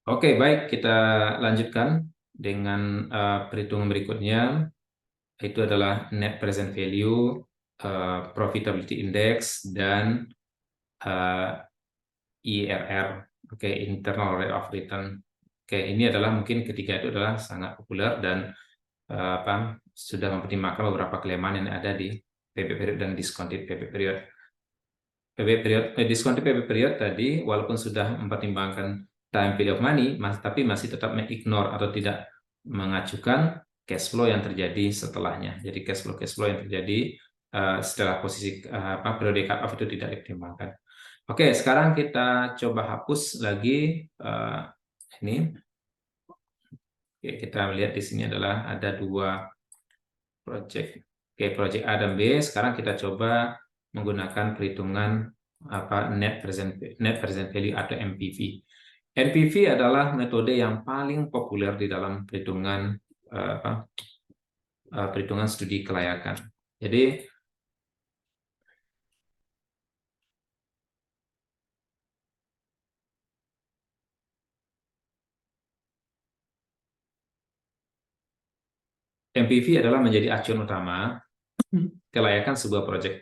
Oke, baik, kita lanjutkan dengan perhitungan berikutnya. Itu adalah net present value, profitability index, dan eh, IRR, oke, internal rate of return. Oke, ini adalah mungkin ketiga itu adalah sangat populer dan sudah mempertimbangkan beberapa kelemahan yang ada di PB period dan discounted PB period. Discounted PB period tadi, walaupun sudah mempertimbangkan time value of money, tapi masih tetap mengignore atau tidak mengacukan cash flow yang terjadi setelahnya. Jadi cash flow yang terjadi setelah posisi periode cut off itu tidak dipertimbangkan. Oke, sekarang kita coba hapus lagi ini. Oke, kita lihat di sini adalah ada dua project. Oke, project A dan B. Sekarang kita coba menggunakan perhitungan net present value atau NPV. NPV adalah metode yang paling populer di dalam perhitungan studi kelayakan. Jadi NPV adalah menjadi acuan utama kelayakan sebuah proyek.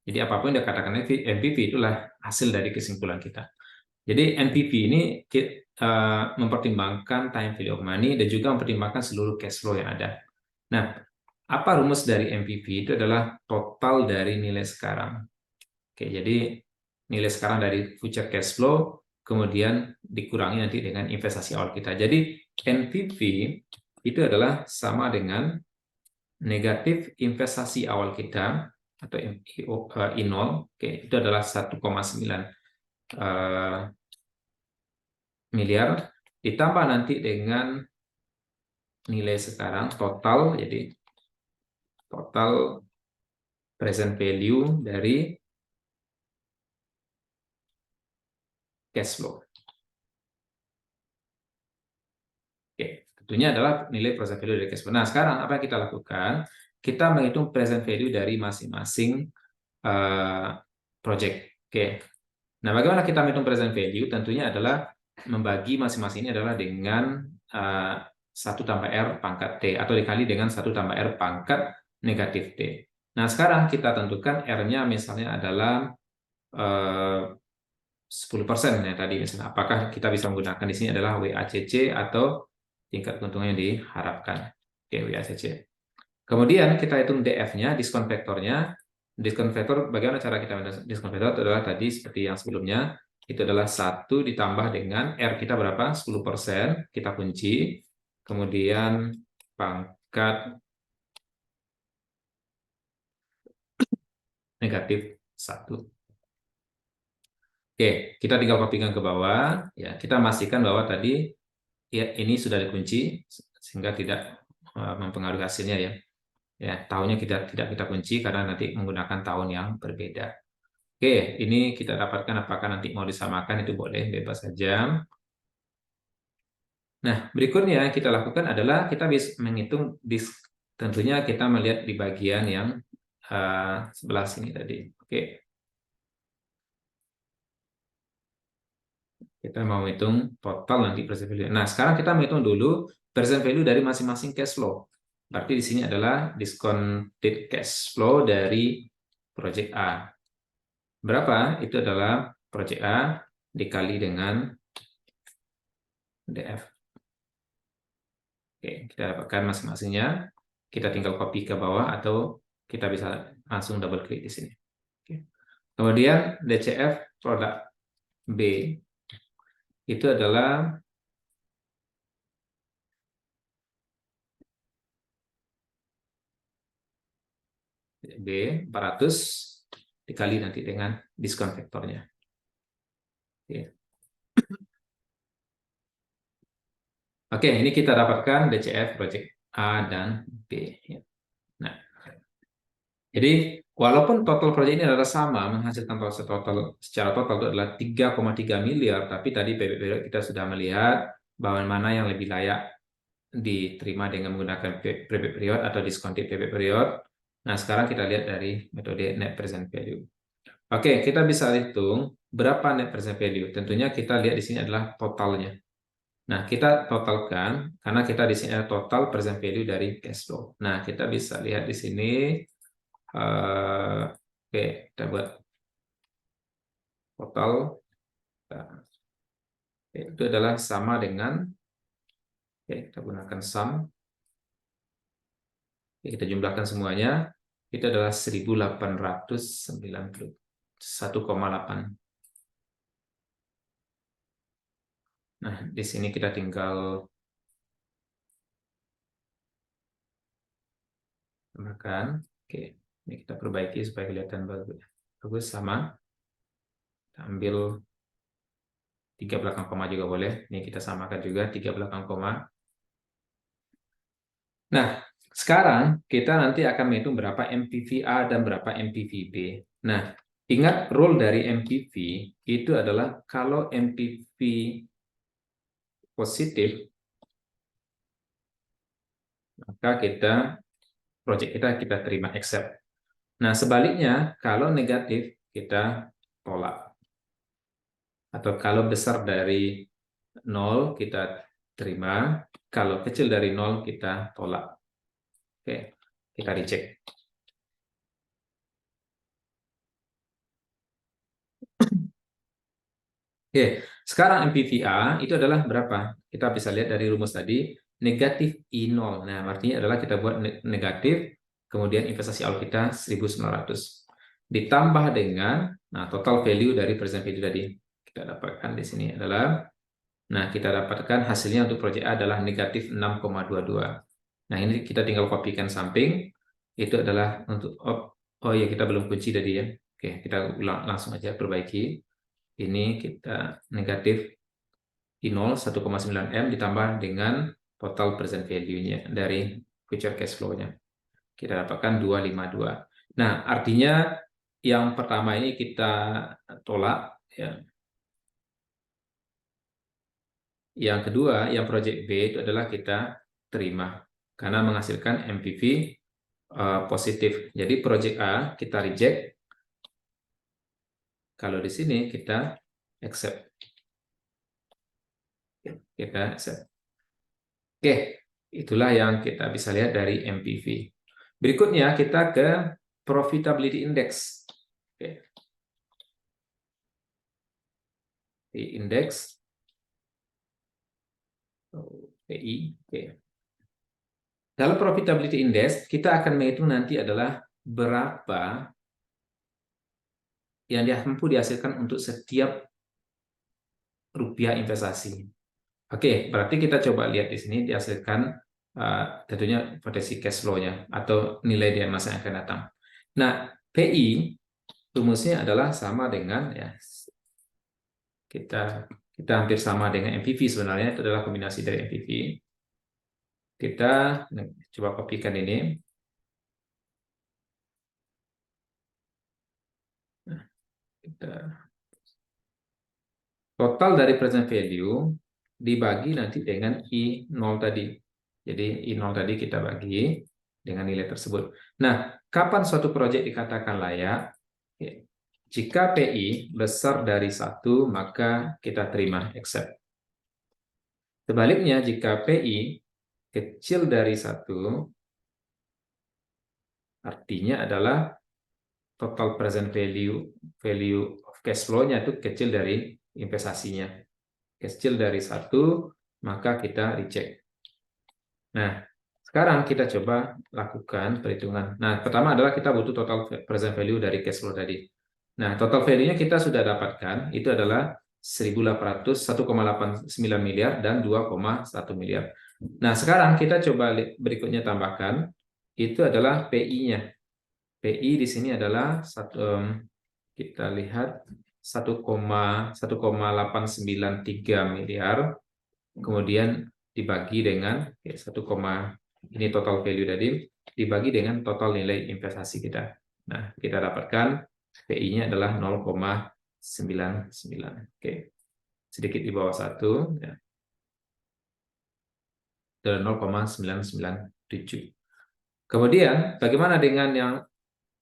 Jadi apapun yang dikatakan NPV itulah hasil dari kesimpulan kita. Jadi NPV ini mempertimbangkan time value of money dan juga mempertimbangkan seluruh cash flow yang ada. Nah, apa rumus dari NPV? Itu adalah total dari nilai sekarang. Oke, jadi nilai sekarang dari future cash flow kemudian dikurangi nanti dengan investasi awal kita. Jadi NPV itu adalah sama dengan negatif investasi awal kita atau I0, oke, itu adalah 1,9 miliar ditambah nanti dengan nilai sekarang total, jadi total present value dari cash flow. Oke, tentunya adalah nilai present value dari cash flow. Nah, sekarang apa yang kita lakukan? Kita menghitung present value dari masing-masing project. Oke. Nah, bagaimana kita menghitung present value? Tentunya adalah membagi masing-masing ini adalah dengan 1 tambah R pangkat T atau dikali dengan 1 tambah R pangkat negatif T. Nah, sekarang kita tentukan R-nya misalnya adalah 10% ya tadi misalnya. Apakah kita bisa menggunakan di sini adalah WACC atau tingkat keuntungan yang diharapkan. Oke, WACC. Kemudian kita hitung DF-nya, diskon vektornya. Diskon vektor, bagaimana cara kita menggunakan diskon vektor? Itu adalah tadi seperti yang sebelumnya. Itu adalah 1 ditambah dengan R kita berapa? 10%. Kita kunci. Kemudian pangkat negatif 1. Oke, kita tinggal kopikan ke bawah. Ya, kita pastikan bahwa tadi ya ini sudah dikunci sehingga tidak mempengaruhi hasilnya ya. Ya, tahunnya tidak kita kunci karena nanti menggunakan tahun yang berbeda. Oke, ini kita dapatkan apakah nanti mau disamakan itu boleh, bebas saja. Nah, berikutnya yang kita lakukan adalah kita bisa menghitung tentunya kita melihat di bagian yang sebelah sini tadi. Oke. Kita mau hitung total nanti present value. Nah, sekarang kita menghitung dulu present value dari masing-masing cash flow. Berarti di sini adalah discounted cash flow dari project A. Berapa? Itu adalah project A dikali dengan DF. Oke, kita dapatkan masing-masingnya. Kita tinggal copy ke bawah atau kita bisa langsung double klik di sini. Oke. Kemudian DCF produk B itu adalah B 400 dikali nanti dengan diskon vektornya. Oke. Oke, ini kita dapatkan DCF project A dan B. Nah, jadi walaupun total proyek ini adalah sama, menghasilkan secara total itu adalah 3,3 miliar, tapi tadi PBB kita sudah melihat bahwa mana yang lebih layak diterima dengan menggunakan PB period atau discounted PB period. Nah, sekarang kita lihat dari metode net present value. Oke, kita bisa hitung berapa net present value. Tentunya kita lihat di sini adalah totalnya. Nah, kita totalkan, karena kita di sini ada total present value dari cash flow. Nah, kita bisa lihat di sini. Oke, kita buat total. Nah, itu adalah sama dengan, oke, kita gunakan sum. Oke, kita jumlahkan semuanya. Itu adalah 1.891,8. Nah, di sini kita tinggal tambahkan. Oke, ini kita perbaiki supaya kelihatan bagus sama. Kita ambil 3 belakang koma juga boleh. Ini kita samakan juga 3 belakang koma. Nah, sekarang kita nanti akan menghitung berapa MPV A dan berapa MPV B. Nah, ingat rule dari MPV itu adalah kalau MPV positif, maka project kita terima accept. Nah, sebaliknya kalau negatif kita tolak. Atau kalau besar dari 0 kita terima, kalau kecil dari 0 kita tolak. Oke, kita reject. Oke, sekarang MPVA itu adalah berapa? Kita bisa lihat dari rumus tadi, negatif I0. Nah, artinya adalah kita buat negatif, kemudian investasi awal kita 1.900. Ditambah dengan, nah total value dari present value tadi. Kita dapatkan di sini adalah, nah kita dapatkan hasilnya untuk proyek A adalah negatif 6,22. Nah, ini kita tinggal kopikan samping. Itu adalah untuk, oh ya kita belum kunci tadi ya. Oke, kita ulang langsung aja perbaiki. Ini kita negatif I0 1,9 M ditambah dengan total present value-nya dari future cash flow-nya. Kita dapatkan 252. Nah, artinya yang pertama ini kita tolak ya. Yang kedua, yang project B itu adalah kita terima karena menghasilkan MPV positif. Jadi project A kita reject. Kalau di sini kita accept. Kita accept. Oke, itulah yang kita bisa lihat dari MPV. Berikutnya kita ke profitability index. Oke. Di index PI. Oke. Dalam profitability index kita akan menghitung nanti adalah berapa yang mampu dihasilkan untuk setiap rupiah investasi. Oke, berarti kita coba lihat di sini dihasilkan tentunya potensi cash flow-nya atau nilai di masa yang akan datang. Nah, PI rumusnya adalah sama dengan ya kita hampir sama dengan MPV sebenarnya, itu adalah kombinasi dari MPV. Kita coba kopikan ini. Nah, total dari present value dibagi nanti dengan I0 tadi. Jadi I0 tadi kita bagi dengan nilai tersebut. Nah, kapan suatu proyek dikatakan layak? Jika PI besar dari 1, maka kita terima accept. Sebaliknya, jika PI kecil dari 1, artinya adalah total present value of cash flow-nya itu kecil dari investasinya. Kecil dari 1, maka kita reject. Nah, sekarang kita coba lakukan perhitungan. Nah, pertama adalah kita butuh total present value dari cash flow tadi. Nah, total value-nya kita sudah dapatkan, itu adalah 1.800, 1,89 miliar, dan 2,1 miliar. Nah, sekarang kita coba berikutnya tambahkan, itu adalah PI-nya. PI di sini adalah, kita lihat, 1,893 miliar, kemudian dibagi dengan 1, ini total value tadi, dibagi dengan total nilai investasi kita. Nah, kita dapatkan PI-nya adalah 0,99. Oke, sedikit di bawah 1. Ya. 0,997. Kemudian, bagaimana dengan yang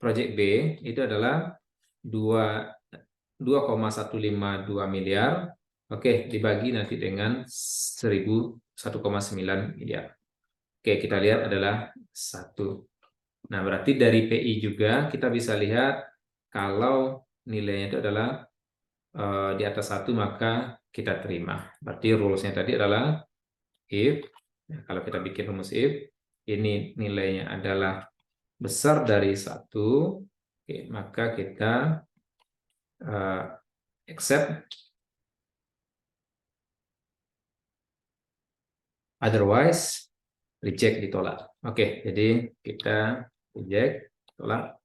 project B? Itu adalah 2,152 miliar, Oke, dibagi nanti dengan 1,9 miliar. Oke, kita lihat adalah 1. Nah, berarti dari PI juga kita bisa lihat kalau nilainya itu adalah di atas 1, maka kita terima. Berarti rules-nya tadi adalah if, kalau kita bikin rumus if, ini nilainya adalah besar dari 1, oke, maka kita accept, otherwise reject, ditolak. Oke, jadi kita reject, tolak.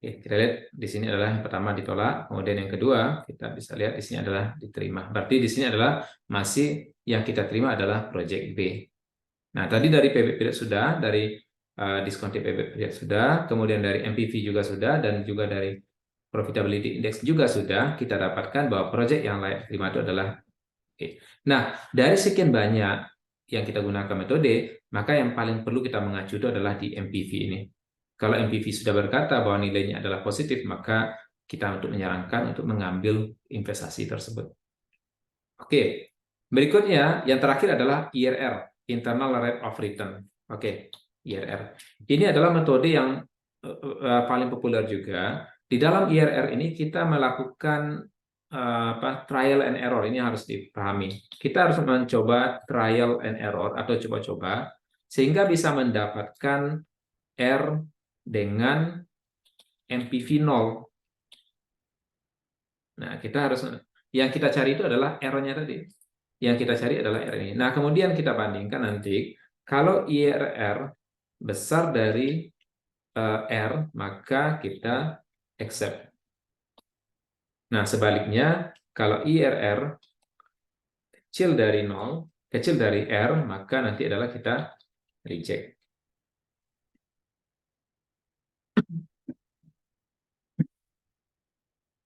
Oke, kita lihat di sini adalah yang pertama ditolak, kemudian yang kedua kita bisa lihat di sini adalah diterima. Berarti di sini adalah masih yang kita terima adalah project B. Nah, tadi dari payback period sudah, dari discounted payback period sudah, kemudian dari MPV juga sudah, dan juga dari profitability index juga sudah, kita dapatkan bahwa project yang layak terima itu adalah B. Nah, dari sekian banyak yang kita gunakan metode, maka yang paling perlu kita mengacu itu adalah di MPV ini. Kalau MPV sudah berkata bahwa nilainya adalah positif, maka kita untuk menyarankan untuk mengambil investasi tersebut. Oke, berikutnya yang terakhir adalah IRR, Internal Rate of Return. Oke, IRR. Ini adalah metode yang paling populer juga. Di dalam IRR ini kita melakukan trial and error. Ini harus dipahami. Kita harus mencoba trial and error atau coba-coba sehingga bisa mendapatkan R dengan MPV 0. Nah, yang kita cari itu adalah R-nya tadi. Yang kita cari adalah R ini. Nah, kemudian kita bandingkan nanti kalau IRR besar dari R, maka kita accept. Nah, sebaliknya kalau IRR kecil dari 0, kecil dari R, maka nanti adalah kita reject.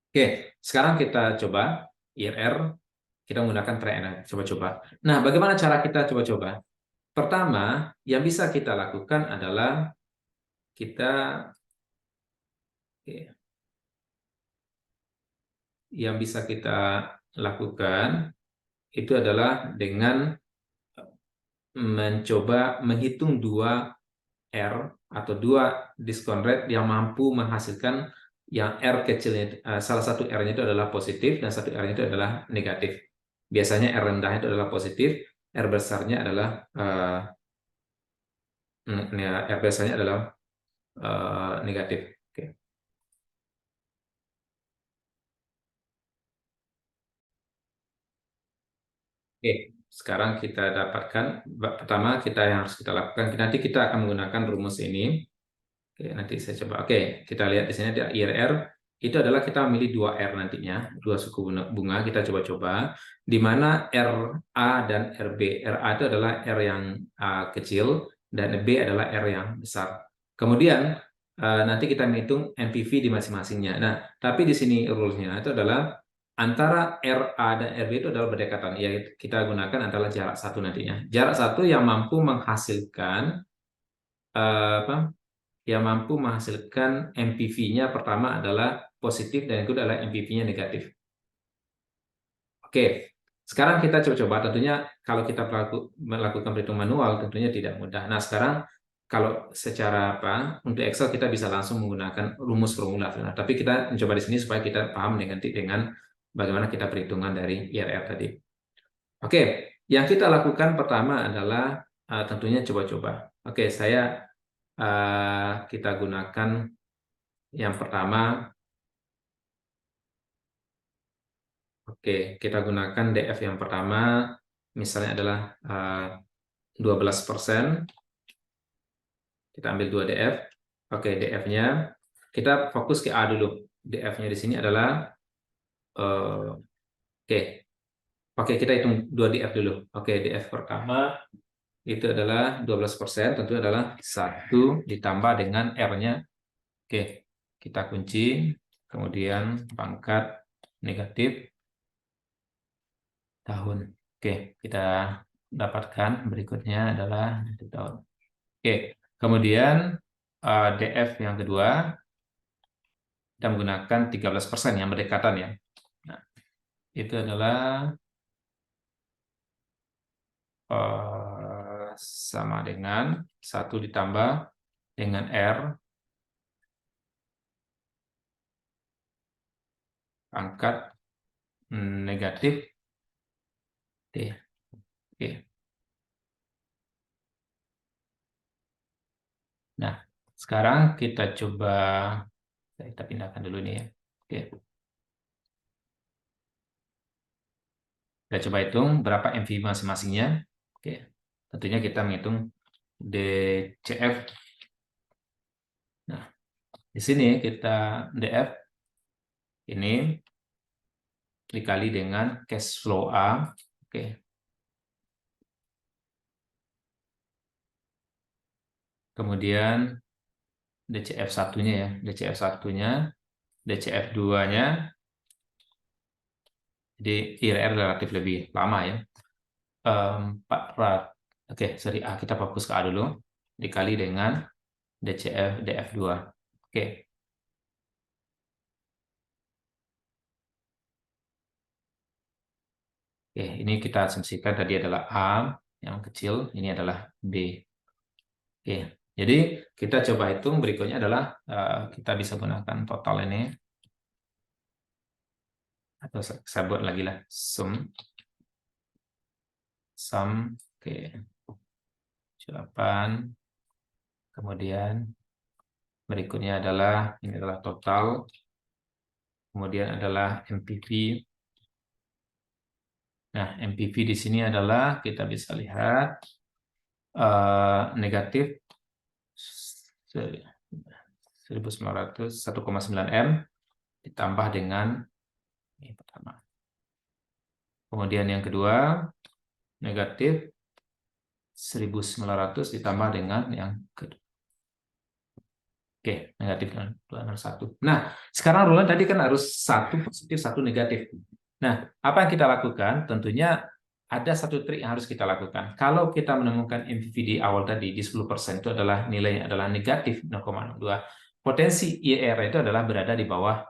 Oke, sekarang kita coba IRR, kita menggunakan try and coba-coba. Nah, bagaimana cara kita coba-coba? Pertama, yang bisa kita lakukan adalah kita yang bisa kita lakukan itu adalah dengan mencoba menghitung 2 R atau 2 discount rate yang mampu menghasilkan yang R kecilnya, salah satu R-nya itu adalah positif dan satu R-nya itu adalah negatif. Biasanya R rendah itu adalah positif, R besarnya adalah R besarnya adalah negatif. Oke. Oke, sekarang kita dapatkan pertama yang harus kita lakukan. Nanti kita akan menggunakan rumus ini. Oke, nanti saya coba. Oke, kita lihat di sini ada IRR. Itu adalah kita memilih 2 R nantinya, 2 suku bunga. Kita coba-coba di mana RA dan RB. RA itu adalah R yang kecil dan B adalah R yang besar. Kemudian nanti kita menghitung NPV di masing-masingnya. Nah, tapi di sini rules-nya itu adalah antara RA dan RB itu adalah berdekatan. Ya, kita gunakan adalah jarak 1 nantinya. Jarak 1 yang mampu menghasilkan yang mampu menghasilkan MPV-nya pertama adalah positif dan yang kedua adalah MPV-nya negatif. Oke, sekarang kita coba-coba. Tentunya kalau kita melakukan perhitungan manual tentunya tidak mudah. Nah, sekarang kalau secara untuk Excel kita bisa langsung menggunakan rumus formula. Nah, tapi kita mencoba di sini supaya kita paham dengan bagaimana kita perhitungan dari IRR tadi. Oke, yang kita lakukan pertama adalah tentunya coba-coba. Oke, kita gunakan yang pertama. Oke, kita gunakan DF yang pertama, misalnya adalah 12%. Kita ambil 2 DF. Oke, DF-nya kita fokus ke A dulu. DF-nya di sini adalah oke. Oke, kita hitung 2 DF dulu. Oke, DF pertama itu adalah 12%, tentu adalah 1 ditambah dengan R-nya. Oke, kita kunci, kemudian pangkat negatif tahun. Oke, kita dapatkan berikutnya adalah tahun. Oke, kemudian DF yang kedua kita menggunakan 13% yang berdekatan ya. Nah, itu adalah sama dengan 1 ditambah dengan R pangkat negatif T. Oke. Nah, sekarang kita coba, kita pindahkan dulu nih ya. Oke. Kita coba hitung berapa MV masing-masingnya. Oke. Tentunya kita menghitung DCF. Nah, di sini kita DF ini dikali dengan cash flow A. Oke. Kemudian DCF satunya ya, DCF satunya, DCF 2-nya, jadi IRR relatif lebih lama ya. 400. Oke, sorry A, kita fokus ke A dulu. Dikali dengan DCF DF2. Oke. Oke, ini kita asumsikan tadi adalah A yang kecil, ini adalah B. Oke, jadi kita coba hitung berikutnya adalah kita bisa gunakan total ini. Atau saya buat lagi lah, sum. Oke. 8. Kemudian berikutnya adalah, ini adalah total. Kemudian adalah MPV. Nah, MPV di sini adalah kita bisa lihat negatif 1.900 1,9 M ditambah dengan ini pertama. Kemudian yang kedua negatif 1.900 ditambah dengan yang kedua. Oke, negatif 201. Nah, sekarang rulen tadi kan harus 1 positif, 1 negatif. Nah, apa yang kita lakukan? Tentunya ada satu trik yang harus kita lakukan. Kalau kita menemukan MPV di awal tadi di 10% itu adalah nilainya adalah negatif 0,02. Potensi IRR itu adalah berada di bawah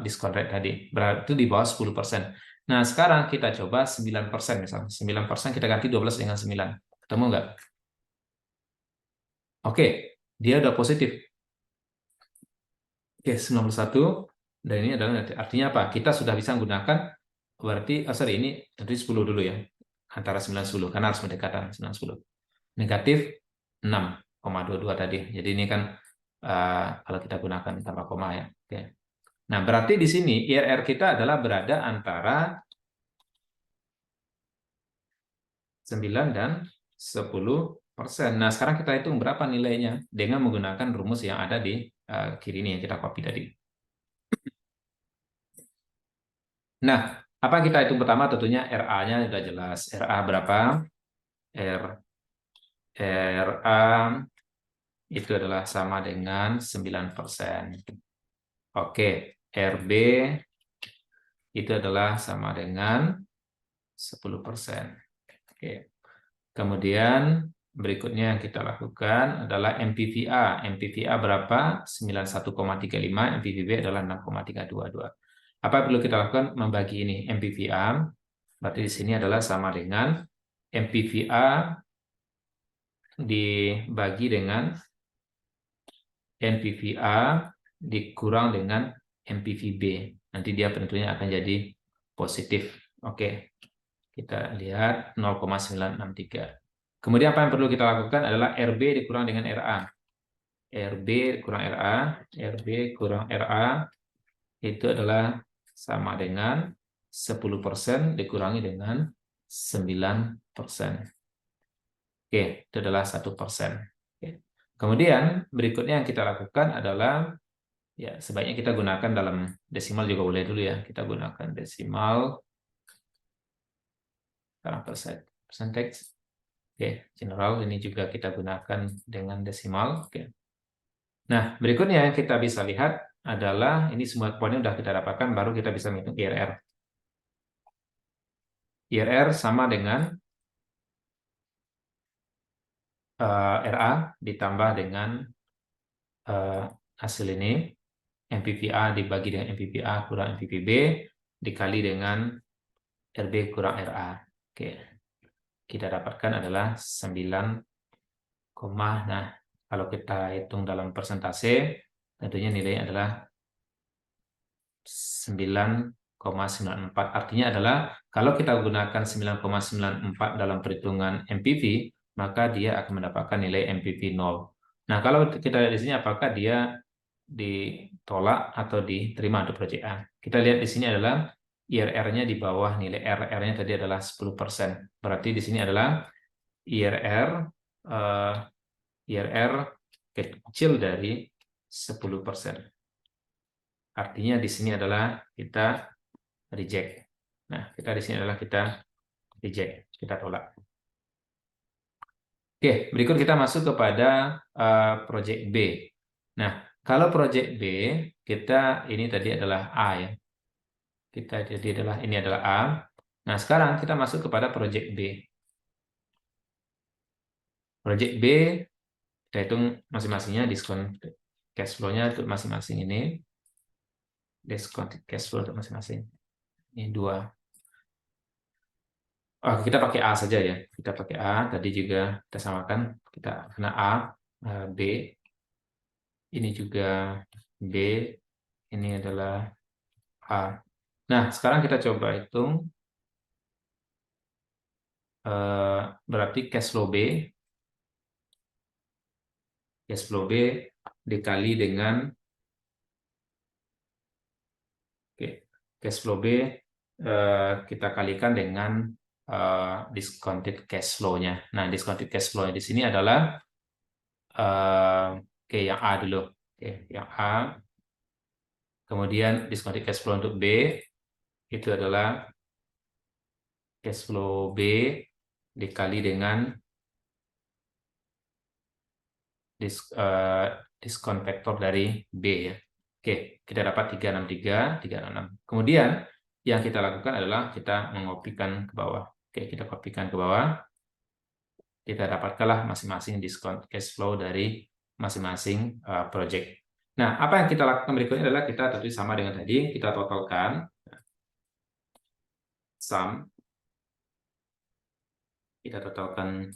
diskon rate tadi. Berarti itu di bawah 10%. Nah, sekarang kita coba 9% misalnya. 9% kita ganti 12 dengan 9. Ketemu nggak? Oke, dia udah positif. Oke, 91. Dan ini adalah artinya apa? Kita sudah bisa menggunakan, berarti, sorry, ini tadi 10 dulu ya. Antara 9 dan 10, karena harus mendekatkan 9 dan 10. Negatif 6,22 tadi. Jadi ini kan kalau kita gunakan tanpa koma ya. Oke. Nah, berarti di sini IRR kita adalah berada antara 9 dan 10%. Nah, sekarang kita hitung berapa nilainya dengan menggunakan rumus yang ada di kiri ini yang kita copy tadi. Nah, apa yang kita hitung pertama? Tentunya RA-nya sudah jelas. RA berapa? RA itu adalah sama dengan 9%. Oke, RB itu adalah sama dengan 10%. Oke. Kemudian berikutnya yang kita lakukan adalah MPVA. MPVA berapa? 91,35, MPVB adalah 6,322. Apa yang perlu kita lakukan? Membagi ini MPVA. Berarti di sini adalah sama dengan MPVA dibagi dengan NPVA dikurang dengan MPVB. Nanti dia tentunya akan jadi positif. Oke, kita lihat 0,963. Kemudian apa yang perlu kita lakukan adalah RB dikurang dengan RA. RB kurang RA, RB kurang RA itu adalah sama dengan 10% dikurangi dengan 9%. Oke, itu adalah 1%. Kemudian berikutnya yang kita lakukan adalah, ya sebaiknya kita gunakan dalam desimal juga boleh dulu ya. Kita gunakan desimal, sekarang percentage. Oke, general ini juga kita gunakan dengan desimal. Oke. Nah, berikutnya yang kita bisa lihat adalah ini semua poinnya sudah kita dapatkan, baru kita bisa menghitung IRR. IRR sama dengan RA ditambah dengan hasil ini, MPVA dibagi dengan MPVA kurang MPVB, dikali dengan RB kurang RA. Oke. Kita dapatkan adalah 9, nah kalau kita hitung dalam persentase, tentunya nilainya adalah 9,94. Artinya adalah kalau kita gunakan 9,94 dalam perhitungan MPV, maka dia akan mendapatkan nilai MPV 0. Nah, kalau kita lihat di sini apakah dia ditolak atau diterima untuk proyek A. Kita lihat di sini adalah IRR-nya di bawah nilai RR-nya tadi adalah 10%. Berarti di sini adalah IRR kecil dari 10%. Artinya di sini adalah kita reject. Nah, kita di sini adalah kita reject, kita tolak. Oke, berikut kita masuk kepada project B. Nah, kalau project B, kita ini tadi adalah A ya. Ini adalah A. Nah, sekarang kita masuk kepada project B. Project B, kita hitung masing-masingnya diskon cash flow-nya untuk masing-masing ini. Discounted cash flow untuk masing-masing. Ini 2. Kita pakai A saja ya. Kita pakai A, tadi juga kita samakan. Kita kena A, B. Ini juga B. Ini adalah A. Nah, sekarang kita coba hitung. Berarti cash flow B. Cash flow B dikali dengan cash flow B kita kalikan dengan discounted cash flow-nya. Nah, discounted cash flow di sini adalah yang A dulu. Yang A. Kemudian discounted cash flow untuk B itu adalah cash flow B dikali dengan diskon faktor dari B ya. Oke, kita dapat 363, 366. Kemudian yang kita lakukan adalah kita mengopikan ke bawah. Oke, kita kopikan ke bawah. Kita dapatkanlah masing-masing diskon cash flow dari masing-masing project. Nah, apa yang kita lakukan berikutnya adalah kita tentu sama dengan tadi, kita totalkan sum. Kita totalkan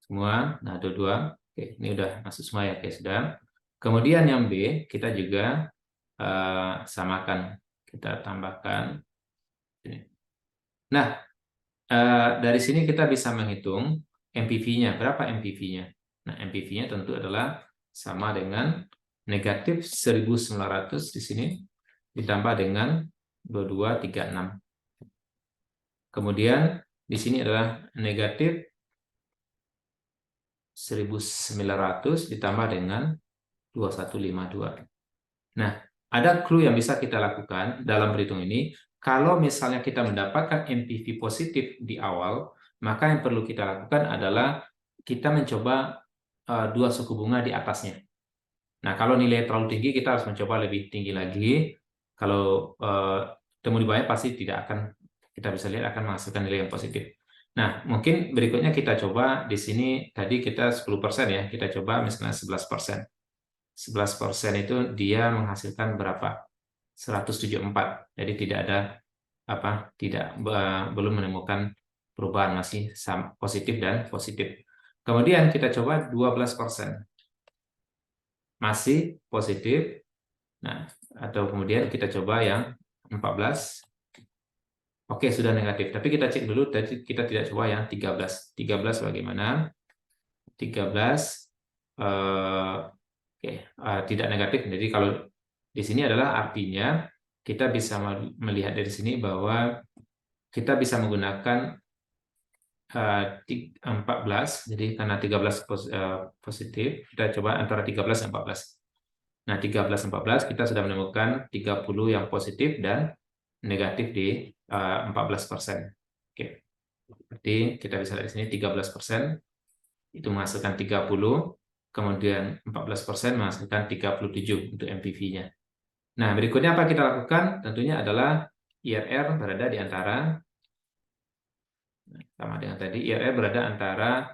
semua. Nah, dua-dua. Oke, ini udah masuk semua ya, oke, sudah. Kemudian yang B, kita juga samakan. Kita tambahkan. Nah, dari sini kita bisa menghitung MPV-nya. Berapa MPV-nya? Nah, MPV-nya tentu adalah sama dengan negatif 1900 di sini, ditambah dengan 2236. Kemudian, di sini adalah negatif 1900 ditambah dengan 2152. Nah, ada clue yang bisa kita lakukan dalam perhitungan ini. Kalau misalnya kita mendapatkan MPV positif di awal, maka yang perlu kita lakukan adalah kita mencoba dua suku bunga di atasnya. Nah, kalau nilai terlalu tinggi, kita harus mencoba lebih tinggi lagi. Kalau temu di bawahnya pasti tidak akan, kita bisa lihat akan menghasilkan nilai yang positif. Nah, mungkin berikutnya kita coba di sini, tadi kita 10% ya, kita coba misalnya 11%. 11% itu dia menghasilkan berapa? 174. Jadi tidak ada belum menemukan perubahan, masih positif dan positif. Kemudian kita coba 12%. Masih positif. Nah, atau kemudian kita coba yang 14. Oke, sudah negatif. Tapi kita cek dulu, kita tidak coba yang 13. 13 bagaimana? 13 tidak negatif. Jadi kalau di sini adalah artinya kita bisa melihat dari sini bahwa kita bisa menggunakan 14. Jadi karena 13 positif, kita coba antara 13 dan 14. Nah, 13 dan 14 kita sudah menemukan 30 yang positif dan negatif di 14%. Oke. Berarti kita bisa lihat di sini 13% itu menghasilkan 30, kemudian 14% menghasilkan 37 untuk MPV-nya. Nah, berikutnya apa kita lakukan? Tentunya adalah IRR berada di antara, sama dengan tadi, IRR berada antara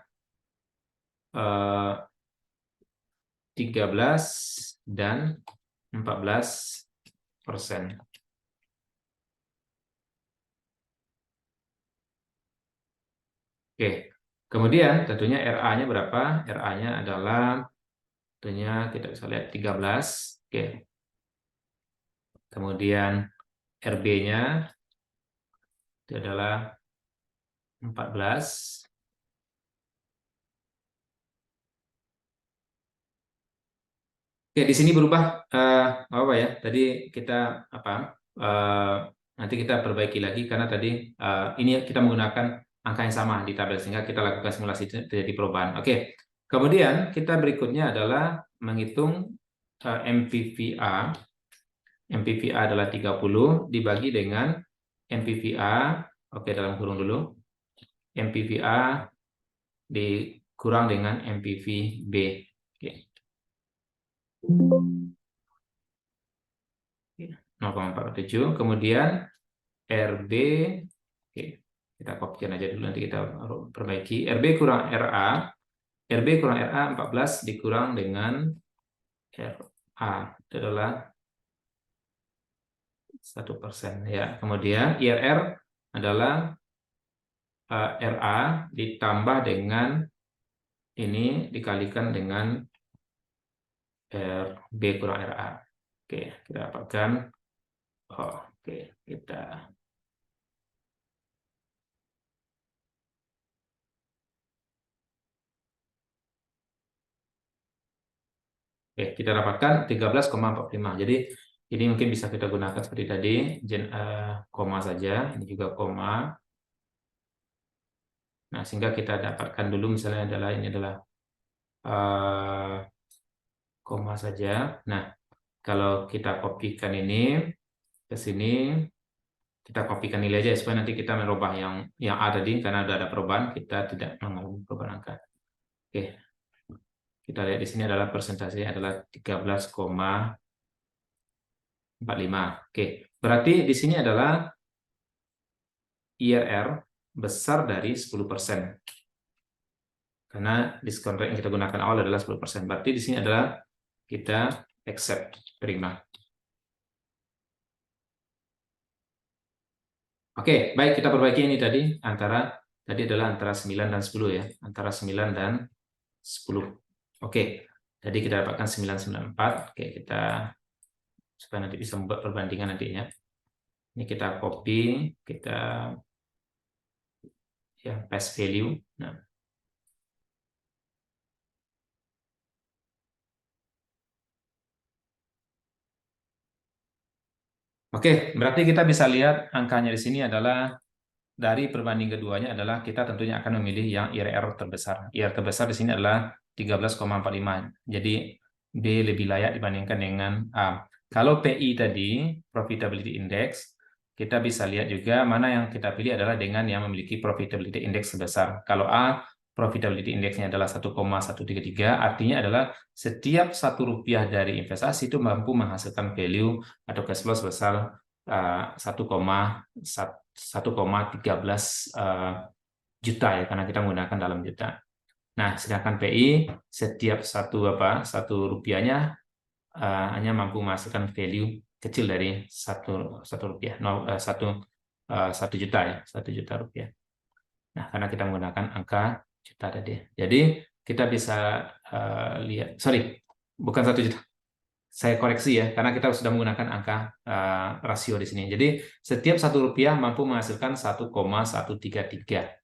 13 dan 14%. Oke. Kemudian tentunya RA-nya berapa? RA-nya adalah tentunya kita bisa lihat 13. Oke. Kemudian RB-nya itu adalah 14. Oke, di sini berubah apa ya? Tadi kita apa? eh, Nanti kita perbaiki lagi karena tadi ini kita menggunakan angka yang sama di tabel sehingga kita lakukan simulasi terjadi perubahan. Oke. Kemudian kita berikutnya adalah menghitung MPVA. MPVA adalah 30 dibagi dengan MPVA. Oke, dalam kurung dulu. MPVA dikurang dengan MPVB. Oke. 0,47. Kemudian RB, oke, kita kopikan aja dulu, nanti kita perbaiki. RB kurang RA, RB kurang RA 14 dikurang dengan RA, itu adalah 1%. Ya. Kemudian IRR adalah RA ditambah dengan ini dikalikan dengan RB kurang RA. Oke, kita dapatkan. Oke, kita kita dapatkan 13,45. Jadi ini mungkin bisa kita gunakan seperti tadi, koma saja, ini juga koma. Nah, sehingga kita dapatkan dulu misalnya adalah ini adalah koma saja. Nah, kalau kita kopikan ini ke sini, kita kopikan nilai aja supaya nanti kita merubah yang A tadi karena sudah ada perubahan, kita tidak mengalami perubahan angka. Oke. Kita lihat di sini adalah persentasenya adalah 13,45. Oke. Berarti di sini adalah IRR besar dari 10%. Karena diskon rate yang kita gunakan awal adalah 10%. Berarti di sini adalah kita accept, terima. Oke, baik, kita perbaiki ini tadi adalah antara 9 dan 10 ya, antara 9 dan 10. Oke, jadi kita dapatkan 994. Oke, kita supaya nanti bisa membuat perbandingan nantinya. Ini kita copy, kita ya paste value. Nah, oke, berarti kita bisa lihat angkanya di sini adalah dari perbanding keduanya adalah kita tentunya akan memilih yang IRR terbesar. IRR terbesar di sini adalah 13,45. Jadi B lebih layak dibandingkan dengan A. Kalau PI tadi, Profitability Index, kita bisa lihat juga mana yang kita pilih adalah dengan yang memiliki Profitability Index sebesar. Kalau A, Profitability Index-nya adalah 1,133, artinya adalah setiap 1 rupiah dari investasi itu mampu menghasilkan value atau cash flow sebesar 1,13 juta ya, karena kita menggunakan dalam juta. Nah, sedangkan PI setiap satu rupiahnya hanya mampu menghasilkan value kecil dari satu rupiah, 1 juta ya, 1 juta rupiah. Nah, karena kita menggunakan angka juta tadi. Jadi kita bisa lihat, sorry, bukan 1 juta. Saya koreksi ya, karena kita sudah menggunakan angka rasio di sini. Jadi setiap 1 rupiah mampu menghasilkan 1,133.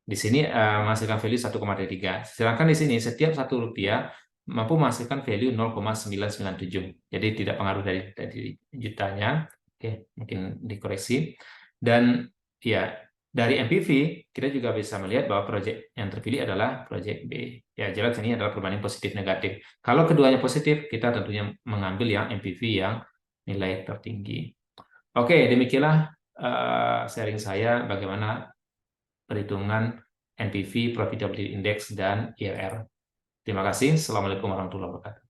Di sini menghasilkan value 1,33. Sedangkan di sini setiap 1 rupiah mampu menghasilkan value 0,997. Jadi tidak pengaruh dari jutanya. Oke, mungkin dikoreksi. Dan ya, dari MPV kita juga bisa melihat bahwa proyek yang terpilih adalah proyek B. Ya, jelas ini adalah perbandingan positif negatif. Kalau keduanya positif, kita tentunya mengambil yang MPV yang nilai tertinggi. Oke, demikianlah sharing saya bagaimana perhitungan NPV, Profitability Index, dan IRR. Terima kasih. Assalamualaikum warahmatullahi wabarakatuh.